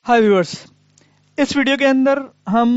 हाय viewers. इस video के अंदर हम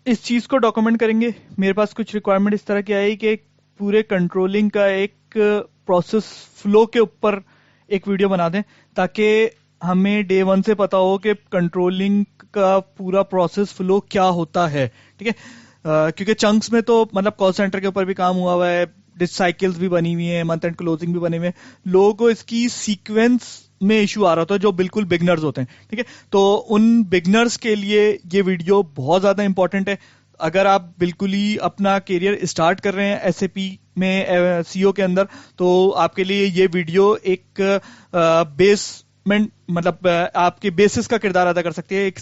इस चीज़ को डॉक्यूमेंट करेंगे। मेरे पास कुछ रिक्वायरमेंट इस तरह की आई कि एक पूरे कंट्रोलिंग का एक प्रोसेस फ्लो के ऊपर एक वीडियो बना दें, ताकि हमें डे वन से पता हो कि कंट्रोलिंग का पूरा प्रोसेस फ्लो क्या होता है। ठीक है। क्योंकि चंक्स में तो मतलब कॉल सेंटर के ऊपर भी काम हुआ है, डिस साइकिल्स भी बनी हुई है, मंथ एंड क्लोजिंग भी बने हुए हैं। लोगों को इसकी सीक्वेंस में इशू आ रहा था जो बिल्कुल बिगनर्स होते हैं। ठीक है। तो उन बिगनर्स के लिए ये वीडियो बहुत ज्यादा इंपॉर्टेंट है। अगर आप बिल्कुल ही अपना करियर स्टार्ट कर रहे हैं एसएपी में, सीओ के अंदर, तो आपके लिए ये वीडियो एक बेसमेंट मतलब आपके बेसिस का किरदार अदा कर सकती है, एक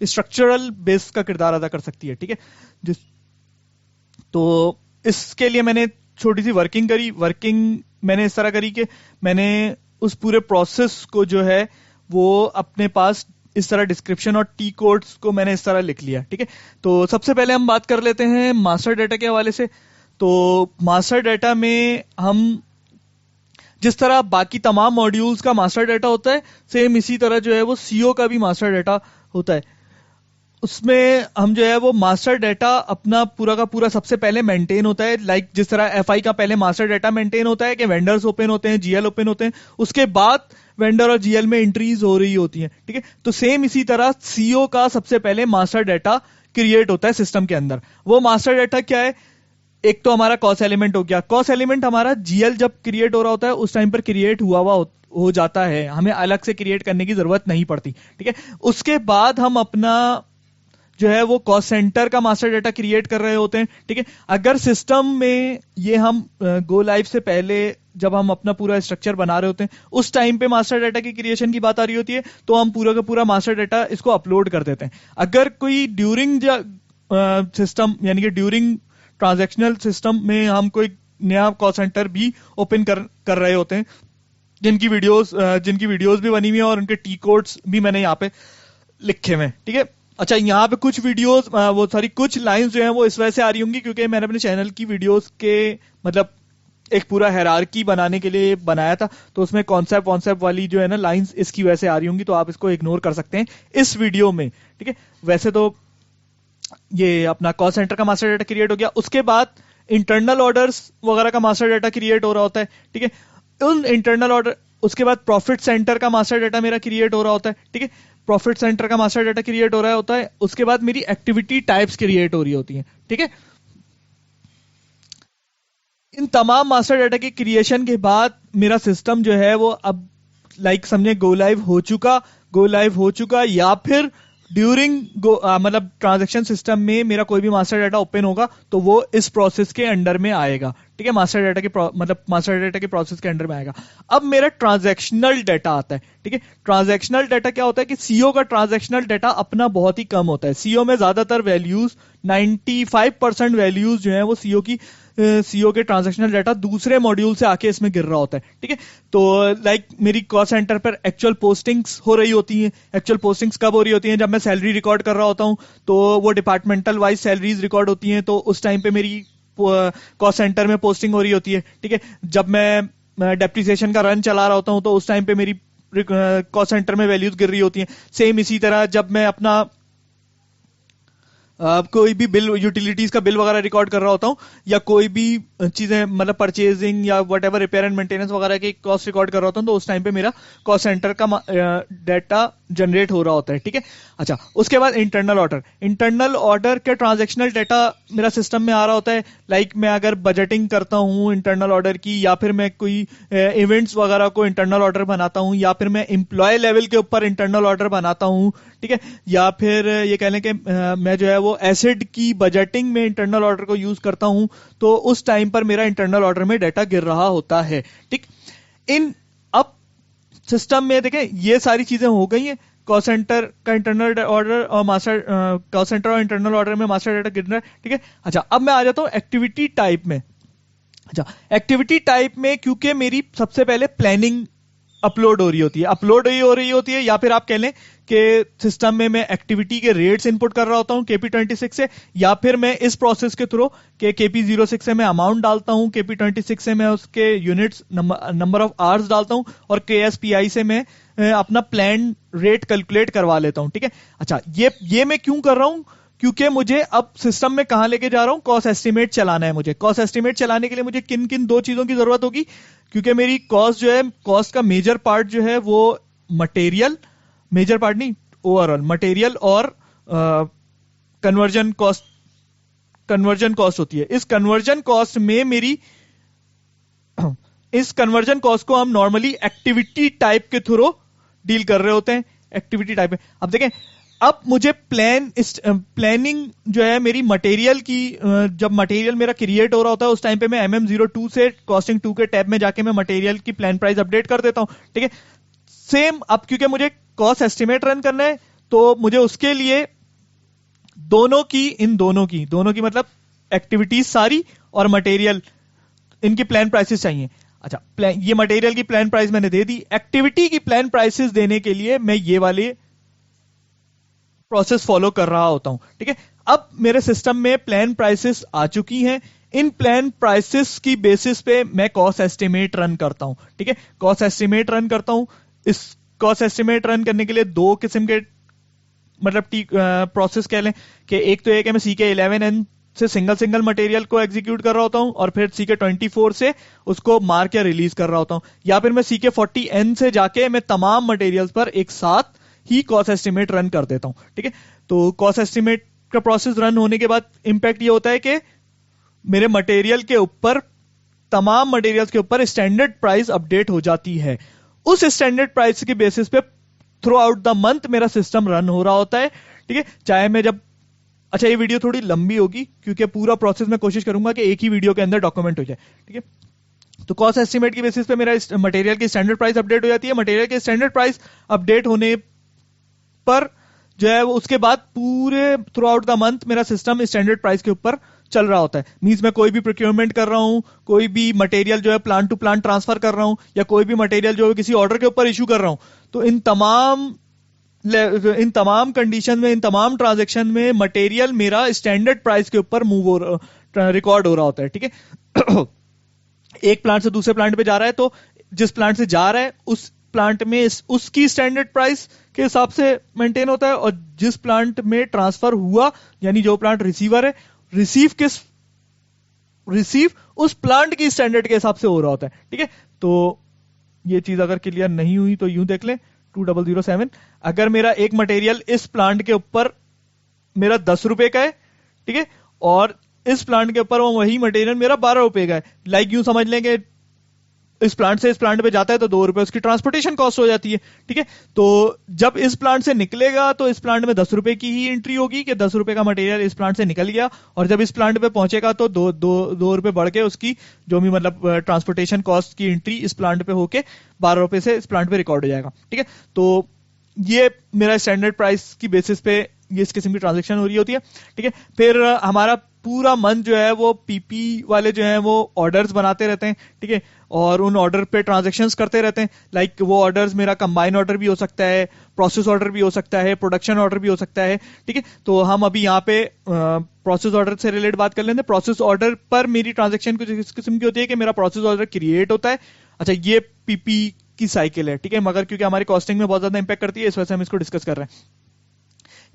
स्ट्रक्चरल बेस का किरदार अदा कर सकती है। ठीक है। जिस तो इसके लिए मैंने छोटी सी वर्किंग मैंने इस तरह करी कि मैंने उस पूरे प्रोसेस को जो है वो अपने पास इस तरह डिस्क्रिप्शन और टी कोड्स को मैंने इस तरह लिख लिया। ठीक है। तो सबसे पहले हम बात कर लेते हैं मास्टर डेटा के हवाले से। तो मास्टर डेटा में हम जिस तरह बाकी तमाम मॉड्यूल्स का मास्टर डेटा होता है, सेम इसी तरह जो है वो सीओ का भी मास्टर डेटा होता है। उसमें हम जो है वो मास्टर डेटा अपना पूरा का पूरा सबसे पहले मेंटेन होता है। लाइक जिस तरह एफआई का पहले मास्टर डेटा मेंटेन होता है कि वेंडर्स ओपन होते हैं, जीएल ओपन होते हैं, उसके बाद वेंडर और जीएल में एंट्रीज हो रही होती हैं। ठीक है। तो सेम इसी तरह सीओ का सबसे पहले मास्टर डेटा क्रिएट होता है सिस्टम के अंदर। वो मास्टर डेटा क्या है? एक तो हमारा कॉस्ट एलिमेंट हो गया। कॉस्ट एलिमेंट हमारा जीएल जब क्रिएट हो रहा होता है उस टाइम पर क्रिएट हुआ हो जाता है, हमें अलग से क्रिएट करने की जरूरत नहीं पड़ती। ठीक है। उसके बाद हम अपना जो है वो कॉस्ट सेंटर का मास्टर डेटा क्रिएट कर रहे होते हैं। ठीक है। अगर सिस्टम में ये हम गो लाइव से पहले जब हम अपना पूरा स्ट्रक्चर बना रहे होते हैं उस टाइम पे मास्टर डेटा की क्रिएशन की बात आ रही होती है, तो हम पूरा का पूरा मास्टर डेटा इसको अपलोड कर देते हैं। अगर कोई ड्यूरिंग सिस्टम यानी कि ड्यूरिंग ट्रांजैक्शनल सिस्टम में हम कोई नया कॉल सेंटर भी ओपन कर रहे होते हैं, जिनकी वीडियोस भी बनी हुई है और उनके टी कोड्स भी मैंने यहाँ पे लिखे हुए हैं। ठीक है। अच्छा, यहाँ पे कुछ वीडियोस कुछ लाइंस जो हैं वो इस वजह से आ रही होंगी क्योंकि मैंने अपने चैनल की वीडियोस के मतलब एक पूरा हायरार्की बनाने के लिए बनाया था, तो उसमें कॉन्सेप्ट वाली जो है ना लाइंस इसकी वजह से आ रही होंगी, तो आप इसको इग्नोर कर सकते हैं इस वीडियो में। ठीक है। वैसे तो ये अपना कॉल सेंटर का मास्टर डेटा क्रिएट हो गया। उसके बाद इंटरनल ऑर्डर्स वगैरह का मास्टर डेटा क्रिएट हो रहा होता है। ठीक है। उन इंटरनल ऑर्डर उसके बाद प्रॉफिट सेंटर का मास्टर डेटा मेरा क्रिएट हो रहा होता है। ठीक है। प्रॉफिट सेंटर का मास्टर डेटा क्रिएट हो रहा होता है। उसके बाद मेरी एक्टिविटी टाइप्स क्रिएट हो रही होती हैं। ठीक है। इन तमाम मास्टर डेटा के क्रिएशन के बाद मेरा सिस्टम जो है वो अब समझे गो लाइव हो चुका या फिर ड्यूरिंग मतलब ट्रांजैक्शन सिस्टम में मेरा कोई भी मास्टर डाटा ओपन होगा तो वो इस प्रोसेस के अंडर में आएगा। ठीक है। मास्टर डाटा के प्रोसेस के अंडर में आएगा। अब मेरा ट्रांजैक्शनल डाटा आता है। ठीक है। ट्रांजैक्शनल डाटा क्या होता है कि सीओ का ट्रांजैक्शनल डाटा अपना बहुत ही कम होता है। सीओ में ज्यादातर वैल्यूज 95% वैल्यूज जो है वो सीओ के ट्रांजैक्शनल डाटा दूसरे मॉड्यूल से आके इसमें गिर रहा होता है। ठीक है। तो मेरी कॉल सेंटर पर एक्चुअल पोस्टिंग्स हो रही होती हैं। एक्चुअल पोस्टिंग्स कब हो रही होती हैं? जब मैं सैलरी रिकॉर्ड कर रहा होता हूं तो वो डिपार्टमेंटल वाइज सैलरीज रिकॉर्ड होती हैं, तो उस टाइम पे मेरी कॉल सेंटर में पोस्टिंग हो रही होती है। ठीक है। जब मैं डेप्रिसिएशन का रन चला रहा होता हूं तो उस टाइम पे मेरी कॉल सेंटर में वैल्यूज गिर रही होती हैं। सेम इसी तरह जब मैं अपना कोई भी बिल यूटिलिटीज का बिल वगैरह रिकॉर्ड कर रहा होता हूँ या कोई भी चीजें मतलब परचेजिंग या what ever repair and maintenance वगैरह के कॉस्ट रिकॉर्ड कर रहा होता हूँ, तो उस टाइम पे मेरा कॉस्ट सेंटर का डाटा जनरेट हो रहा होता है। ठीक है। अच्छा, उसके बाद इंटरनल ऑर्डर के ट्रांजेक्शनल डाटा मेरा सिस्टम में आ रहा होता है। मैं अगर बजटिंग करता हूँ इंटरनल ऑर्डर की, या फिर मैं कोई इवेंट्स वगैरह को इंटरनल ऑर्डर बनाता हूँ, या फिर मैं एम्प्लॉय लेवल के ऊपर इंटरनल ऑर्डर बनाता हूँ। ठीक है। या फिर ये कह लें कि मैं जो है वो एसिड की बजटिंग में इंटरनल ऑर्डर को यूज करता हूं, तो उस टाइम पर मेरा इंटरनल ऑर्डर में डाटा गिर रहा होता है। ठीक। इन अब सिस्टम में देखें ये सारी चीजें हो गई हैं। कॉल सेंटर का इंटरनल ऑर्डर और कॉल सेंटर और इंटरनल ऑर्डर में मास्टर डाटा गिर रहा है। ठीक है। अच्छा, अब मैं आ जाता हूं एक्टिविटी टाइप में। अच्छा, एक्टिविटी टाइप में क्योंकि मेरी सबसे पहले प्लानिंग अपलोड हो रही होती है या फिर आप कह लें कि सिस्टम में मैं एक्टिविटी के रेट्स इनपुट कर रहा होता हूं KP26 से, या फिर मैं इस प्रोसेस के थ्रू के KP06 से मैं अमाउंट डालता हूं, KP26 से मैं उसके यूनिट्स नंबर ऑफ आवर्स डालता हूं, और KSPI से मैं अपना प्लान रेट कैलकुलेट करवा लेता हूं, ठीक है। अच्छा, ये मैं क्यों कर रहा हूं? क्योंकि मुझे अब सिस्टम में कहां लेके जा रहा हूं, कॉस्ट एस्टिमेट चलाना है मुझे। कॉस्ट एस्टिमेट चलाने के लिए मुझे किन किन दो चीजों की जरूरत होगी? क्योंकि मेरी कॉस्ट जो है, कॉस्ट का मेजर पार्ट जो है वो मटेरियल, मेजर पार्ट नहीं, ओवरऑल मटेरियल और कन्वर्जन कॉस्ट होती है। इस कन्वर्जन कॉस्ट में मेरी इस कन्वर्जन कॉस्ट को हम नॉर्मली एक्टिविटी टाइप के थ्रू डील कर रहे होते हैं, एक्टिविटी टाइप में। अब देखें, अब मुझे प्लानिंग जो है मेरी मटेरियल की, जब मटेरियल मेरा क्रिएट हो रहा होता है उस टाइम पे मैं MM02 से कॉस्टिंग 2 के टैब में जाके मैं मटेरियल की प्लान प्राइस अपडेट कर देता हूं, ठीक है। सेम अब क्योंकि मुझे कॉस्ट एस्टिमेट रन करना है तो मुझे उसके लिए दोनों की मतलब एक्टिविटीज सारी और मटेरियल, इनकी प्लान प्राइसेस चाहिए। अच्छा, ये मटेरियल की प्लान प्राइस मैंने दे दी। एक्टिविटी की प्लान प्राइसेस देने के लिए मैं ये वाले प्रोसेस फॉलो कर रहा होता हूं, ठीक है। अब मेरे सिस्टम में प्लान प्राइसेस आ चुकी हैं। इन प्लान प्राइसेस की बेसिस पे मैं कॉस्ट एस्टिमेट रन करता हूं, ठीक है। कॉस्ट एस्टिमेट रन करता हूं। इस कॉस्ट एस्टिमेट रन करने के लिए दो किस्म के मतलब प्रोसेस कह लें कि एक तो एक है मैं CK11N से सिंगल मटेरियल को एग्जीक्यूट कर रहा होता हूं और फिर CK24 से उसको मार्क या रिलीज कर रहा होता हूं, या फिर मैं CK40N से जाके मैं तमाम मटेरियल्स पर एक साथ ही कॉस्ट एस्टिमेट रन कर देता हूं, ठीक है। तो कॉस्ट एस्टिमेट का प्रोसेस रन होने के बाद इंपैक्ट ये होता है कि मेरे मटेरियल के ऊपर, तमाम मटेरियल्स के ऊपर स्टैंडर्ड प्राइस अपडेट हो जाती है। उस स्टैंडर्ड प्राइस के बेसिस पे थ्रू आउट द मंथ मेरा सिस्टम रन हो रहा होता है, ठीक है। चाहे मैं जब, अच्छा ये वीडियो थोड़ी लंबी होगी क्योंकि पूरा प्रोसेस मैं कोशिश करूंगा कि एक ही वीडियो के अंदर डॉक्यूमेंट हो जाए, ठीक है। तो कॉस्ट एस्टिमेट की बेसिस पे मेरा मटेरियल की स्टैंडर्ड प्राइस अपडेट हो जाती है। मटेरियल के स्टैंडर्ड प्राइस अपडेट होने पर जो है वो उसके बाद पूरे थ्रू आउट द मंथ मेरा सिस्टम स्टैंडर्ड प्राइस के ऊपर चल रहा होता है। मींस मैं कोई भी प्रोक्योरमेंट कर रहा हूं, कोई भी मटेरियल जो है प्लांट टू प्लांट ट्रांसफर कर रहा हूं, या कोई भी मटेरियल जो है किसी ऑर्डर के ऊपर इशू कर रहा हूं, तो इन तमाम कंडीशन में, इन तमाम ट्रांजेक्शन में मटेरियल मेरा स्टैंडर्ड प्राइस के ऊपर रिकॉर्ड हो रहा होता है, ठीक है। एक प्लांट से दूसरे प्लांट पे जा रहा है तो जिस प्लांट से जा रहा है उस प्लांट में उसकी स्टैंडर्ड प्राइस के हिसाब से मेंटेन होता है, और जिस प्लांट में ट्रांसफर हुआ यानी जो प्लांट रिसीवर है, रिसीव उस प्लांट की स्टैंडर्ड के हिसाब से हो रहा होता है, ठीक है। तो ये चीज अगर क्लियर नहीं हुई तो यूं देख लें 2007, अगर मेरा एक मटेरियल इस प्लांट के ऊपर मेरा 10 रुपए का है, ठीक है, और इस प्लांट के ऊपर वही मटेरियल मेरा 12 रुपए का है, लाइक यूं समझ लें कि इस प्लांट से इस प्लांट पे जाता है तो 2 रुपए उसकी ट्रांसपोर्टेशन कॉस्ट हो जाती है, ठीक है। तो जब इस प्लांट से निकलेगा तो इस प्लांट में 10 रुपए की ही एंट्री होगी कि 10 रुपए का मटेरियल इस प्लांट से निकल गया, और जब इस प्लांट पे पहुंचेगा तो दो रुपए बढ़ के उसकी जो भी मतलब ट्रांसपोर्टेशन कॉस्ट की एंट्री इस प्लांट पे होके 12 रुपए से इस प्लांट पे रिकॉर्ड हो जाएगा, ठीक है। तो ये मेरा स्टैंडर्ड प्राइस की बेसिस पे ये इस किस्म की ट्रांजेक्शन हो रही होती है, ठीक है। फिर हमारा पूरा मंथ जो है वो पीपी वाले जो है वो ऑर्डर्स बनाते रहते हैं, ठीक है, और उन ऑर्डर पे ट्रांजैक्शंस करते रहते हैं। लाइक वो ऑर्डर्स मेरा कंबाइन ऑर्डर भी हो सकता है, प्रोसेस ऑर्डर भी हो सकता है, प्रोडक्शन ऑर्डर भी हो सकता है, ठीक है। तो हम अभी यहाँ पे प्रोसेस ऑर्डर से रिलेटेड बात कर लेते हैं। प्रोसेस ऑर्डर पर मेरी ट्रांजेक्शन कुछ इस किस्म की होती है कि मेरा प्रोसेस ऑर्डर क्रिएट होता है। अच्छा, ये पीपी की साइकिल है, ठीक है, मगर क्योंकि हमारी कॉस्टिंग में बहुत ज्यादा इंपैक्ट करती है इस वजह से हम इसको डिस्कस कर रहे हैं।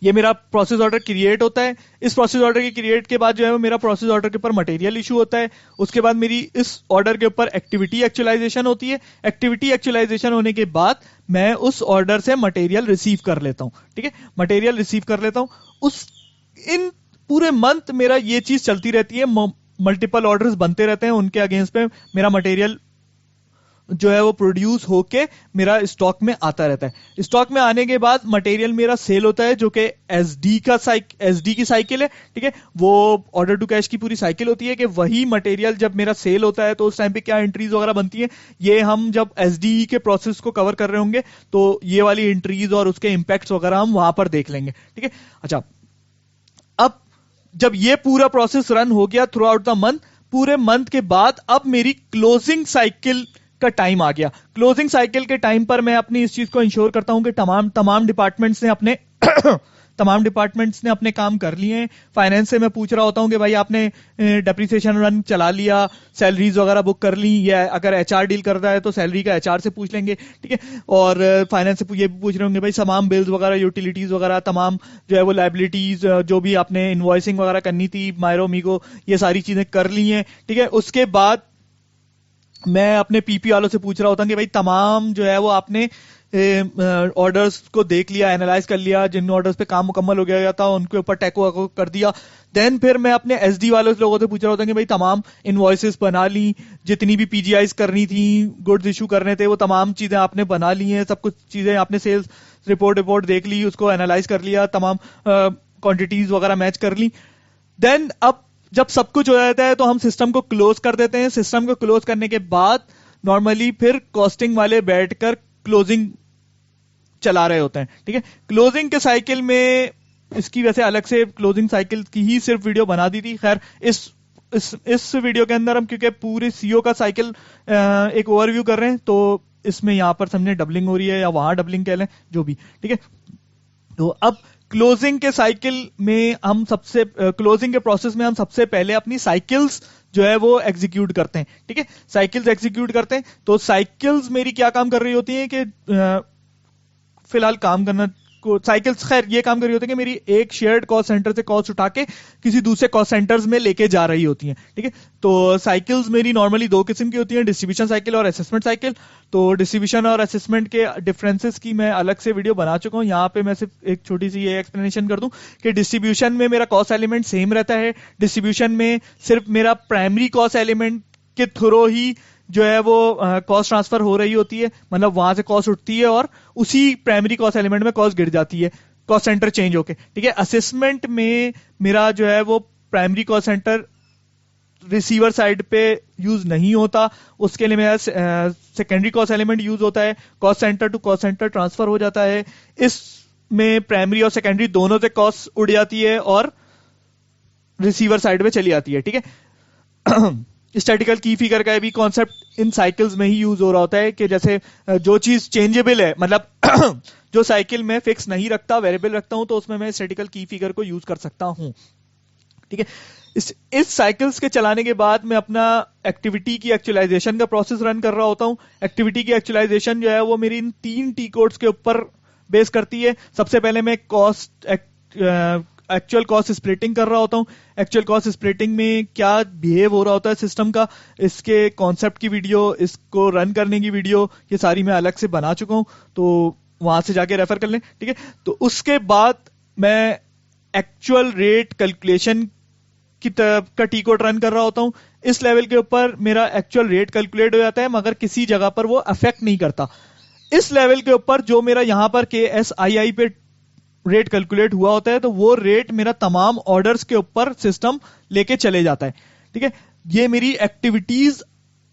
ये मेरा प्रोसेस ऑर्डर क्रिएट होता है। इस प्रोसेस ऑर्डर के क्रिएट के बाद जो है वो मेरा प्रोसेस ऑर्डर के ऊपर मटेरियल इशू होता है। उसके बाद मेरी इस ऑर्डर के ऊपर एक्टिविटी एक्चुअलाइजेशन होती है। एक्टिविटी एक्चुअलाइजेशन होने के बाद मैं उस ऑर्डर से मटेरियल रिसीव कर लेता हूं, ठीक है, मटेरियल रिसीव कर लेता हूं। इन पूरे मंथ मेरा ये चीज चलती रहती है, मल्टीपल ऑर्डर्स बनते रहते हैं, उनके अगेंस्ट पे मेरा मटेरियल जो है वो प्रोड्यूस होके मेरा स्टॉक में आता रहता है। स्टॉक में आने के बाद मटेरियल मेरा सेल होता है, जो कि एसडी की साइकिल है, ठीक है। वो ऑर्डर टू कैश की पूरी साइकिल होती है कि वही मटेरियल जब मेरा सेल होता है तो उस टाइम पे क्या एंट्रीज वगैरह बनती है, ये हम जब एसडी के प्रोसेस को कवर कर रहे होंगे तो ये वाली एंट्रीज और उसके इंपैक्ट्स वगैरह हम वहां पर देख लेंगे, ठीक है। अच्छा, अब जब ये पूरा प्रोसेस रन हो गया थ्रू आउट द मंथ, पूरे मंथ के बाद अब मेरी क्लोजिंग साइकिल का टाइम आ गया। क्लोजिंग साइकिल के टाइम पर मैं अपनी इस चीज को इंश्योर करता हूं कि तमाम डिपार्टमेंट्स ने अपने तमाम डिपार्टमेंट्स ने अपने काम कर लिए हैं। फाइनेंस से मैं पूछ रहा होता हूँ कि भाई आपने डेप्रिसिएशन रन चला लिया, सैलरीज वगैरह बुक कर ली, या अगर एचआर डील करता है तो सैलरी का एचआर से पूछ लेंगे, ठीक है। और फाइनेंस से ये भी पूछ रहे होंगे भाई तमाम बिल्स वगैरह, यूटिलिटीज वगैरह, तमाम जो है वो लाइबिलिटीज, जो भी आपने इनवॉइसिंग वगैरह करनी थी, मायरो मीगो, ये सारी चीजें कर ली हैं, ठीक है। उसके बाद मैं अपने पीपी वालों से पूछ रहा होता हूँ कि भाई तमाम जो है वो आपने ऑर्डर्स को देख लिया, एनालाइज कर लिया, जिन ऑर्डर्स पे काम मुकम्मल हो गया था उनके ऊपर टैको कर दिया। देन फिर मैं अपने एसडी वाले लोगों से पूछ रहा होता कि भाई तमाम इनवॉइसेस बना ली, जितनी भी पीजीआईज करनी थी, गुड्स इशू करने थे, वो तमाम चीजें आपने बना ली हैं, सब कुछ चीजें आपने सेल्स रिपोर्ट देख ली, उसको एनालाइज कर लिया, तमाम क्वांटिटीज वगैरह मैच कर ली। देन अब जब सब कुछ हो जाता है तो हम सिस्टम को क्लोज कर देते हैं। सिस्टम को क्लोज करने के बाद नॉर्मली फिर कॉस्टिंग वाले बैठकर क्लोजिंग चला रहे होते हैं, ठीक है। क्लोजिंग के साइकिल में इसकी वैसे अलग से क्लोजिंग साइकिल की ही सिर्फ वीडियो बना दी थी। खैर इस वीडियो के अंदर हम क्योंकि पूरे सीओ का साइकिल एक ओवरव्यू कर रहे हैं, तो इसमें यहां पर समझे डबलिंग हो रही है या वहां डबलिंग कह लें, जो भी, ठीक है। तो अब क्लोजिंग के साइकिल में हम सबसे क्लोजिंग के प्रोसेस में हम सबसे पहले अपनी साइकिल्स जो है वो एग्जीक्यूट करते हैं, ठीक है। साइकिल्स एग्जीक्यूट करते हैं, तो साइकिल्स मेरी क्या काम कर रही होती है कि फिलहाल काम करना को साइकिल्स खैर ये काम कर रही होती है कि मेरी एक शेयर्ड कॉस्ट सेंटर से कॉस्ट उठा के किसी दूसरे कॉस्ट सेंटर्स में लेके जा रही होती हैं, ठीक है। तो साइकिल्स मेरी नॉर्मली दो किस्म की होती हैं, डिस्ट्रीब्यूशन साइकिल और असेसमेंट साइकिल। तो डिस्ट्रीब्यूशन और असेसमेंट के डिफरेंसेस की मैं अलग से वीडियो बना चुका हूं। यहाँ पे मैं सिर्फ एक छोटी सी ये एक्सप्लेनेशन कर दूं कि डिस्ट्रीब्यूशन में मेरा कॉस्ट एलिमेंट सेम रहता है। डिस्ट्रीब्यूशन में सिर्फ मेरा प्राइमरी कॉस्ट एलिमेंट के थ्रू ही जो है वो कॉस्ट ट्रांसफर हो रही होती है, मतलब वहां से कॉस्ट उठती है और उसी प्राइमरी कॉस्ट एलिमेंट में कॉस्ट गिर जाती है, कॉस्ट सेंटर चेंज होके, ठीक है। असेसमेंट में मेरा जो है वो primary cost centre receiver side पे यूज नहीं होता, उसके लिए मेरा सेकेंडरी कॉस्ट एलिमेंट यूज होता है, cost centre to cost centre transfer हो जाता है। इसमें प्राइमरी और सेकेंडरी दोनों से कॉस्ट उड़ जाती है और रिसीवर साइड पे चली आती है, ठीक है। स्टैटिकल की फिगर का भी कॉन्सेप्ट इन साइकिल्स में ही यूज हो रहा होता है कि जैसे जो चीज चेंजेबल है, मतलब जो साइकिल में फिक्स नहीं रखता, वेरिएबल रखता हूं, तो उसमें मैं स्टैटिकल की फिगर को यूज कर सकता हूं, ठीक है। इस साइकिल्स के चलाने के बाद मैं अपना एक्टिविटी की एक्चुअलाइजेशन का प्रोसेस रन कर रहा होता हूं। एक्टिविटी की एक्चुअलाइजेशन जो है वो मेरी इन 3 टी कोड्स के ऊपर बेस करती है। सबसे पहले मैं एक्चुअल कॉस्ट स्प्लिटिंग कर रहा होता हूं। एक्चुअल कॉस्ट स्प्लिटिंग में क्या बिहेव हो रहा होता है सिस्टम का, इसके कॉन्सेप्ट की वीडियो, इसको रन करने की वीडियो, ये सारी मैं अलग से बना चुका हूं, तो वहां से जाके रेफर कर लें, ठीक है। तो उसके बाद मैं एक्चुअल रेट कैलकुलेशन का टी कोड रन कर रहा होता हूं। इस लेवल के ऊपर मेरा एक्चुअल रेट कैलकुलेट हो जाता है, मगर किसी जगह पर वो अफेक्ट नहीं करता। इस लेवल के ऊपर जो मेरा यहां पर KSII पे रेट कैलकुलेट हुआ होता है, तो वो रेट मेरा तमाम ऑर्डर्स के ऊपर सिस्टम लेके चले जाता है, ठीक है। ये मेरी एक्टिविटीज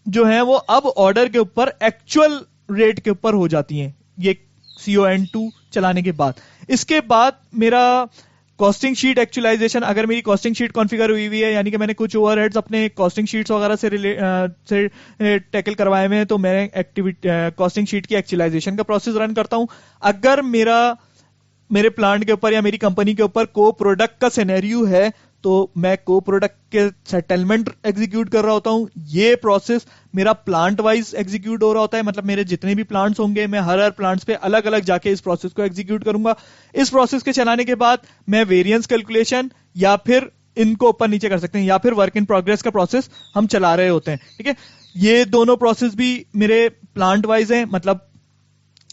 जो है वो अब ऑर्डर के ऊपर एक्चुअल रेट के ऊपर हो जाती हैं, ये CON2 चलाने के बाद। इसके बाद मेरा कॉस्टिंग शीट एक्चुअलाइजेशन, अगर मेरी कॉस्टिंग शीट कॉन्फ़िगर हुई हुई है, यानी कि मैंने कुछ ओवरहेड्स अपने कॉस्टिंग शीट्स वगैरह से टैकल करवाए हुए हैं, तो मैं कॉस्टिंग शीट की एक्चुअलाइजेशन का प्रोसेस रन करता हूं। अगर मेरे प्लांट के ऊपर या मेरी कंपनी के ऊपर को प्रोडक्ट का सिनेरियो है, तो मैं को प्रोडक्ट के सेटलमेंट एग्जीक्यूट कर रहा होता हूं। ये प्रोसेस मेरा प्लांट वाइज एग्जीक्यूट हो रहा होता है, मतलब मेरे जितने भी प्लांट्स होंगे मैं हर प्लांट्स पे अलग अलग जाके इस प्रोसेस को एग्जीक्यूट करूंगा। इस प्रोसेस के चलाने के बाद मैं वेरिएंस कैलकुलेशन या फिर इनको ऊपर नीचे कर सकते हैं, या फिर वर्क इन प्रोग्रेस का प्रोसेस हम चला रहे होते हैं, ठीक है। ये दोनों प्रोसेस भी मेरे प्लांट वाइज हैं, मतलब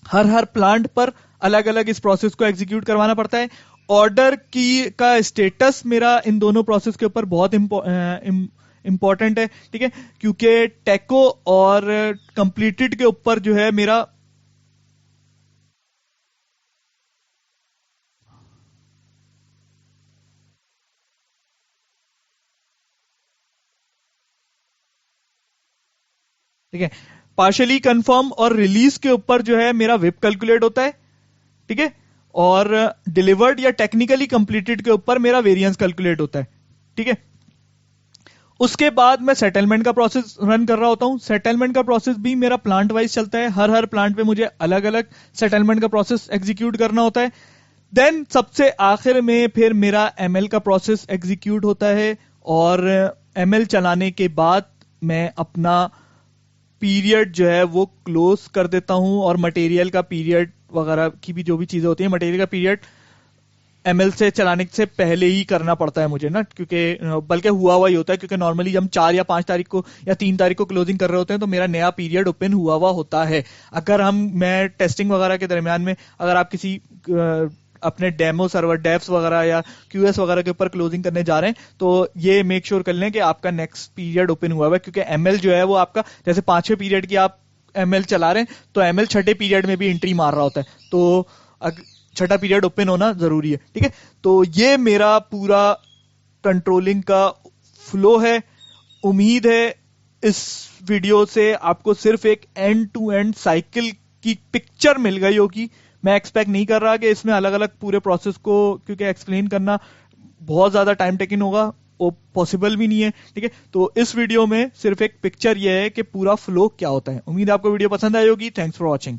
हर प्लांट पर अलग अलग इस प्रोसेस को एग्जीक्यूट करवाना पड़ता है। ऑर्डर की का स्टेटस मेरा इन दोनों प्रोसेस के ऊपर बहुत इंपॉर्टेंट है, ठीक है, क्योंकि टेको और कंप्लीटेड के ऊपर जो है मेरा ठीक है, पार्शियली कंफर्म और रिलीज के ऊपर जो है मेरा विप कैलकुलेट होता है, ठीक है, और डिलीवर्ड या टेक्निकली कंप्लीटेड के ऊपर मेरा वेरिएंस कैलकुलेट होता है, ठीक है। उसके बाद मैं सेटलमेंट का प्रोसेस रन कर रहा होता हूं। सेटलमेंट का प्रोसेस भी मेरा प्लांट वाइज चलता है, हर प्लांट पे मुझे अलग अलग सेटलमेंट का प्रोसेस एग्जीक्यूट करना होता है। देन सबसे आखिर में फिर मेरा एमएल का प्रोसेस एग्जीक्यूट होता है और एमएल चलाने के बाद मैं अपना पीरियड जो है वो क्लोज कर देता हूं और मटेरियल का पीरियड वगैरह की भी जो भी चीजें होती है, मटेरियल का पीरियड एमएल से चलाने से पहले ही करना पड़ता है मुझे ना, क्योंकि बल्कि हुआ ही होता है, क्योंकि नॉर्मली हम 4 या 5 तारीख को या 3 तारीख को क्लोजिंग कर रहे होते हैं तो मेरा नया पीरियड ओपन हुआ होता है। अगर मैं टेस्टिंग वगैरह के दरमियान में अगर आप किसी अपने डेमो सर्वर डेव्स वगैरह या क्यूएस वगैरह के ऊपर क्लोजिंग करने जा रहे हैं तो ये मेक श्योर कर लें कि आपका नेक्स्ट पीरियड ओपन हुआ है, क्योंकि एमएल जो है वो आपका जैसे 5वें पीरियड की आप एमएल चला रहे हैं तो एमएल 6ठे पीरियड में भी एंट्री मार रहा होता है, तो 6ठा पीरियड ओपन होना जरूरी है। ठीक है, तो ये मेरा पूरा कंट्रोलिंग का फ्लो है। उम्मीद है इस वीडियो से आपको सिर्फ एक एंड टू एंड साइकिल की पिक्चर मिल गई होगी। मैं एक्सपेक्ट नहीं कर रहा कि इसमें अलग अलग पूरे प्रोसेस को, क्योंकि एक्सप्लेन करना बहुत ज्यादा टाइम टेकिंग होगा, वो पॉसिबल भी नहीं है। ठीक है, तो इस वीडियो में सिर्फ एक पिक्चर ये है कि पूरा फ्लो क्या होता है। उम्मीद है आपको वीडियो पसंद आई होगी। Thanks for watching.